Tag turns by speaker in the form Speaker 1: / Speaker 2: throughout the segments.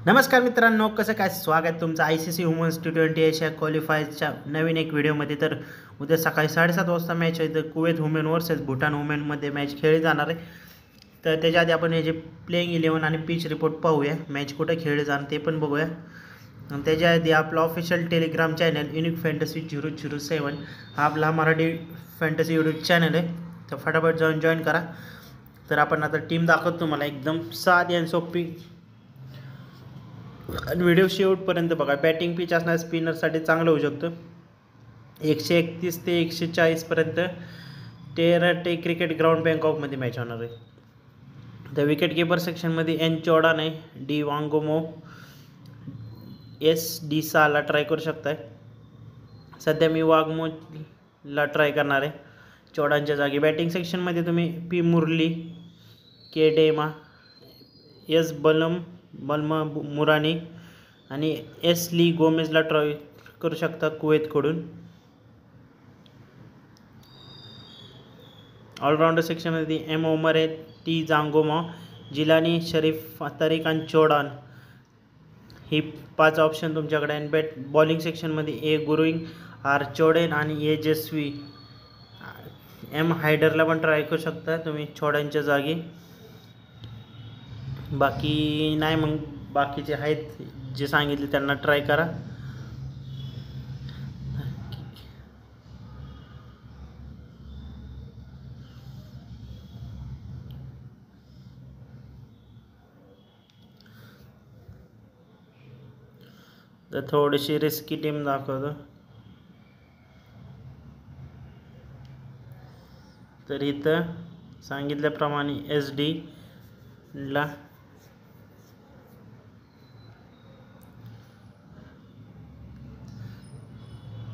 Speaker 1: नमस्कार मित्रांनो, कसं काय स्वागत तुमचं ICC वुमन्स T20 एशिया क्वालिफायरच्या नवीन एक व्हिडिओमध्ये। तर उद्या सकाळी 7:30 वाजता मॅच आहे, तर कुवेत वुमेन वर्सेस भूटान वुमेनमध्ये मॅच खेळली जाणार आहे। तर त्याच्या आधी आपण हे जे प्लेइंग 11 आणि पिच रिपोर्ट पाहूया, मॅच कुठे खेळली जाणार ते पण बघूया। आणि त्याच्या आधी आपला official Telegram channel unique fantasy 007 हा आपला मराठी फॅन्टसी यूट्यूब चॅनल आहे, तर फटाफट जाऊन जॉईन करा। तर आपण आता टीम दाखवतो तुम्हाला, एकदम साधी आणि सोपी, आणि व्हिडिओ शेवटपर्यंत बघा। बॅटिंग पिच असणार स्पिनरसाठी चांगलं होऊ शकतं। 131 ते 140 पर्यंत टेराटे क्रिकेट ग्राउंड बँकॉकमध्ये मॅच होणार आहे। तर विकेट कीपर सेक्शनमध्ये एन चौडान आहे, डी वांगोमो, एस डी साला ट्राय करू शकताय। सध्या मी वागमोला ट्राय करणार आहे चौडानच्या जागी। बॅटिंग सेक्शनमध्ये तुम्ही पी मुरली, के डेमा, एस बल्मा मुरानी आणि एस ली गोमेजला ट्राय करू शकता कुवेतकडून। ऑलराऊंडर सेक्शनमध्ये एम ओमर आहे, टी जांगोमा, जिलानी, शरीफ, तारिक आणि चौडान ही 5 ऑप्शन तुमच्याकडे आहे। बॉलिंग सेक्शनमध्ये ए गुरुइंग, आर चौडेन आणि ए जस्वी, एम हायडरला पण ट्राय करू शकता तुम्ही चौडानच्या जागी। बाकी नाही, मग बाकीचे आहेत जे सांगितले त्यांना ट्राय करा। तर थोडीशी रिस्की टीम दाखवतो। तर इथं सांगितल्याप्रमाणे एस डी ला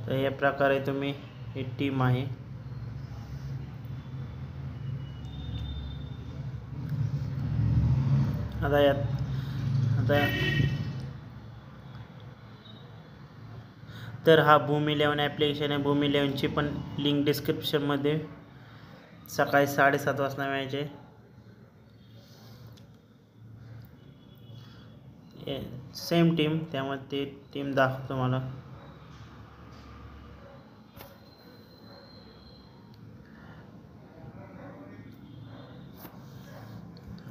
Speaker 1: तर या प्रकारे तुम्ही ही टीम आहे। तर हा भूमी 11 ॲप्लिकेशन आहे। भूमी 11ची पण लिंक डिस्क्रिप्शनमध्ये। सकाळी 7:30 वाजता मॅच आहे। सेम टीम, त्यामुळे ते टीम दाखवतो मला।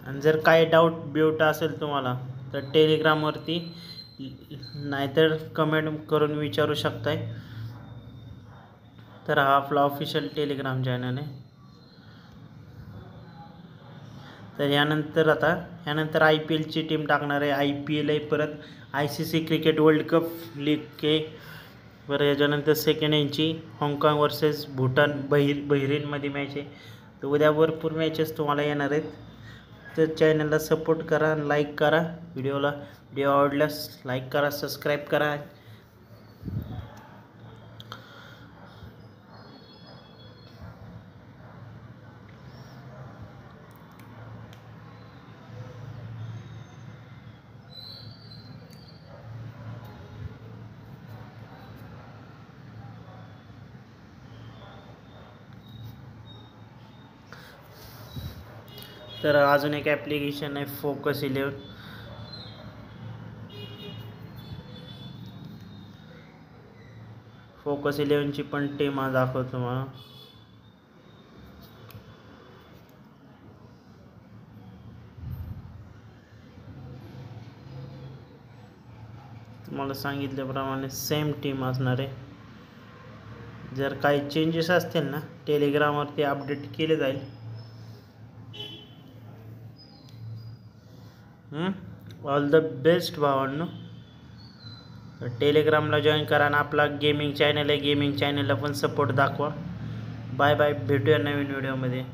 Speaker 1: आणि जर काही डाऊट असेल तुम्हाला तर टेलिग्रामवरती नाहीतर कमेंट करून विचारू शकताय। तर हा आपला ऑफिशियल टेलिग्राम चॅनल आहे। तर यानंतर IPLची टीम टाकणार आहे। IPL आहे, परत ICC cricket world cup league के, बरं याच्यानंतर सेकंड यांची हाँगकाँग वर्सेस भूटान बहिरीनमध्ये मॅच आहे। तर उद्या भरपूर मॅचेस तुम्हाला येणार आहेत। तर चॅनलला सपोर्ट करा, लाईक करा, व्हिडिओ आवडल्यास लाईक करा, सबस्क्राईब करा। तर अजून एक ॲप्लिकेशन आहे फोकस 11। फोकस 11ची पण टीम आज दाखवतो तुम्हाला। तुम्हाला सांगितल्याप्रमाणे सेम टीम असणार आहे। जर काही चेंजेस असतील ना, टेलिग्रामवरती अपडेट केले जाईल। ऑल द बेस्ट भावांनो। टेलिग्रामला जॉईन करा आणि आपला गेमिंग चॅनल आहे, गेमिंग चॅनलला पण सपोर्ट दाखवा। बाय बाय, भेटूया नवीन व्हिडिओमध्ये।